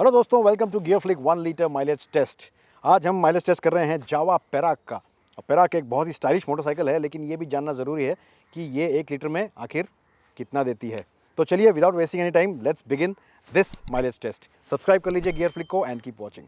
Hello दोस्तों, welcome to GearFliQ 1 litre mileage test. आज हम माइलेज टेस्ट कर रहे हैं जावा पेराक का। पेराक एक बहुत ही स्टाइलिश मोटरसाइकिल है, लेकिन ये भी जानना ज़रूरी है कि ये 1 लीटर में आखिर कितना देती है। तो चलिए, without wasting any time, let's begin this mileage test. Subscribe कर लीजिए GearFliQ को एंड कीप वॉचिंग।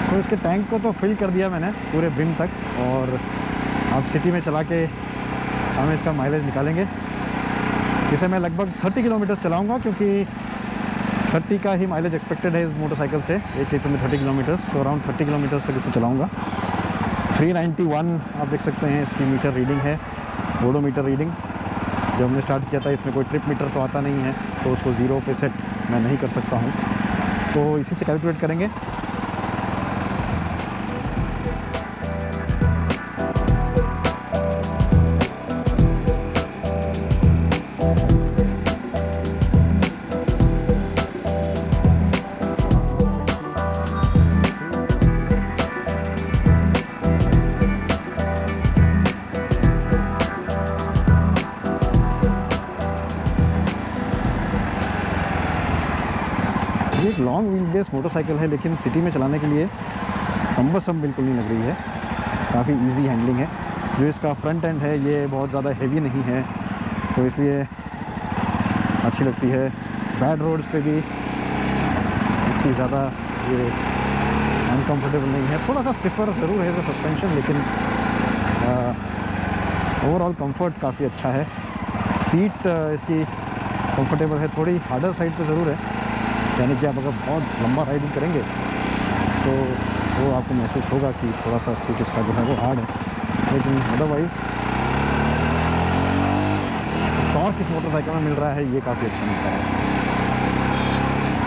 तो इसके टैंक को तो फिल कर दिया मैंने पूरे बिन तक, और अब सिटी में चला के हम इसका माइलेज निकालेंगे। इसे मैं लगभग 30 किलोमीटर चलाऊंगा, क्योंकि 30 का ही माइलेज एक्सपेक्टेड है इस मोटरसाइकिल से। 1 लीटर में 30 किलोमीटर, तो अराउंड 30 किलोमीटर तक इसे चलाऊंगा। 391 आप देख सकते हैं इसकी मीटर रीडिंग है, ओडोमीटर रीडिंग। जब हमने स्टार्ट किया था इसमें कोई ट्रिप मीटर तो आता नहीं है, तो उसको 0 पे सेट मैं नहीं कर सकता हूँ, तो इसी से कैलकुलेट करेंगे। ये एक लॉन्ग व्हील बेस मोटरसाइकिल है, लेकिन सिटी में चलाने के लिए कम्बरसम बिल्कुल नहीं लग रही है। काफ़ी इजी हैंडलिंग है। जो इसका फ्रंट एंड है ये बहुत ज़्यादा हेवी नहीं है, तो इसलिए अच्छी लगती है। बैड रोड्स पे भी इतनी ज़्यादा ये अनकम्फर्टेबल नहीं है। थोड़ा सा स्टिफर ज़रूर है सस्पेंशन, लेकिन ओवरऑल कंफर्ट काफ़ी अच्छा है। सीट इसकी कंफर्टेबल है, थोड़ी हार्डर साइड पे ज़रूर है, यानी कि आप अगर बहुत लंबा राइडिंग करेंगे तो वो आपको महसूस होगा कि थोड़ा सा सीट इसका जो है वो हार्ड है, लेकिन अदरवाइज़ टॉर्क इस मोटरसाइकिल में मिल रहा है, ये काफ़ी अच्छा मिलता है।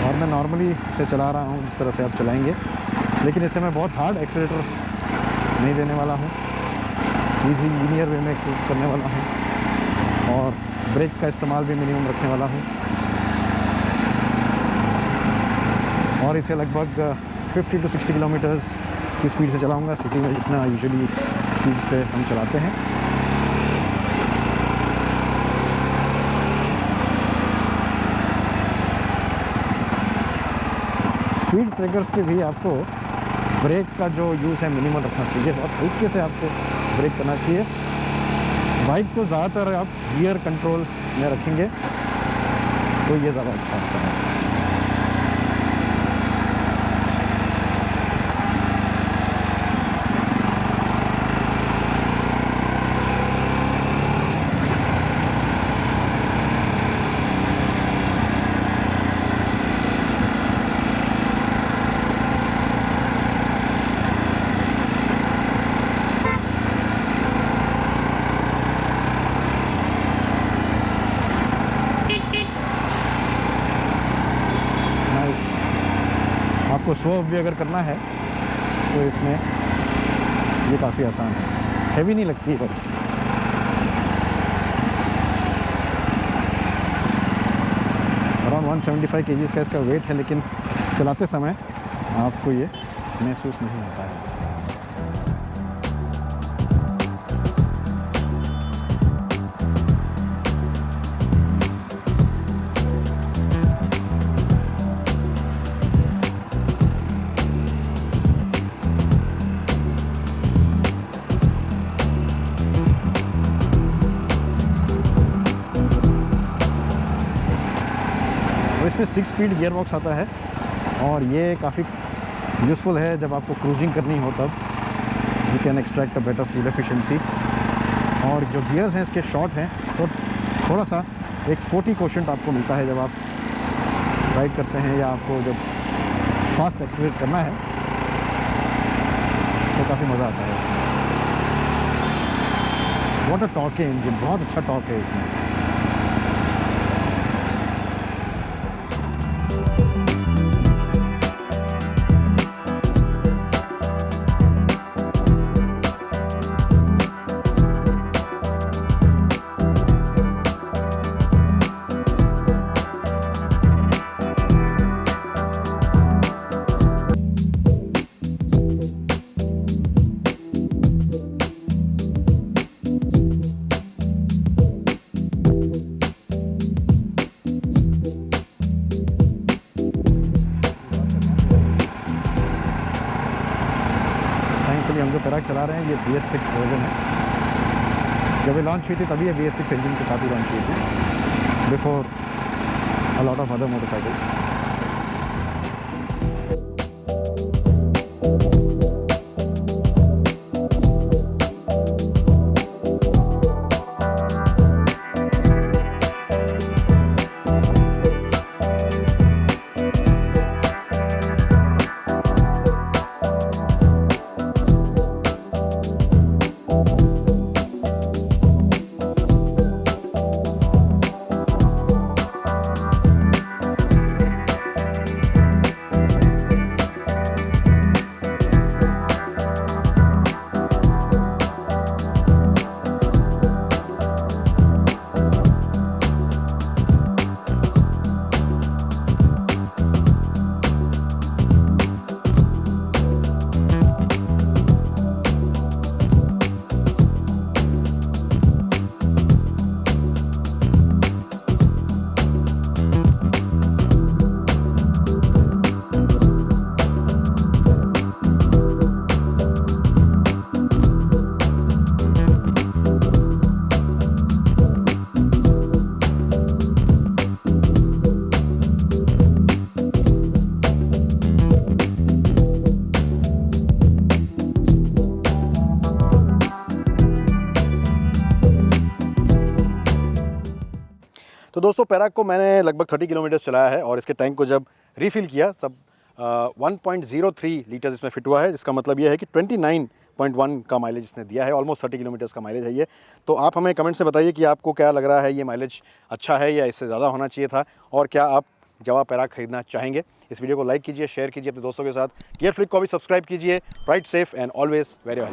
और मैं नॉर्मली इसे चला रहा हूँ जिस तरह से आप चलाएंगे, लेकिन इसे मैं बहुत हार्ड एक्सीलेटर नहीं देने वाला हूँ। ईजी लीनियर वे में एक्सीलेट करने वाला हूँ, और ब्रेक्स का इस्तेमाल भी मिनिमम रखने वाला हूँ। और इसे लगभग 50 to 60 किलोमीटर्स की स्पीड से चलाऊंगा, सिटी में जितना यूजुअली स्पीड्स पे हम चलाते हैं। स्पीड ब्रेकर्स पे भी आपको ब्रेक का जो यूज़ है मिनिमम रखना चाहिए, बहुत हल्के से आपको ब्रेक करना चाहिए। बाइक को ज़्यादातर आप गियर कंट्रोल में रखेंगे तो ये ज़्यादा अच्छा होता है। आपको स्लो भी अगर करना है तो इसमें ये काफ़ी आसान है, हैवी नहीं लगती है पर। अराउंड 175 kg का इसका वेट है, लेकिन चलाते समय आपको ये महसूस नहीं होता है। इसमें 6 स्पीड गियर बॉक्स आता है और ये काफ़ी यूज़फुल है जब आपको क्रूजिंग करनी हो, तब you can extract a better fuel efficiency. और जो गियर्स हैं इसके शॉर्ट हैं तो थोड़ा सा एक स्पोर्टी कोशेंट आपको मिलता है जब आप राइड करते हैं या आपको जब फास्ट एक्सीलरेट करना है तो काफ़ी मज़ा आता है। व्हाट अ टॉर्क है इंजन, बहुत अच्छा टॉर्क है इसमें। हम जो पेराक चला रहे हैं ये BS6 वर्जन है। जब ये लॉन्च हुई थी तभी ये BS6 इंजन के साथ ही लॉन्च हुई थी, before a lot of other motorcycles. तो दोस्तों पेराक को मैंने लगभग 30 किलोमीटर चलाया है और इसके टैंक को जब रीफिल किया सब 1.03 लीटर इसमें फिट हुआ है, जिसका मतलब ये है कि 29.1 का माइलेज इसने दिया है। ऑलमोस्ट 30 किलोमीटर्स का माइलेज है ये। तो आप हमें कमेंट से बताइए कि आपको क्या लग रहा है, ये माइलेज अच्छा है या इससे ज़्यादा होना चाहिए था, और क्या आप जवा पेराक खरीदना चाहेंगे। इस वीडियो को लाइक कीजिए, शेयर कीजिए अपने दोस्तों के साथ। GearFliQ को भी सब्सक्राइब कीजिए। Ride safe and always very well.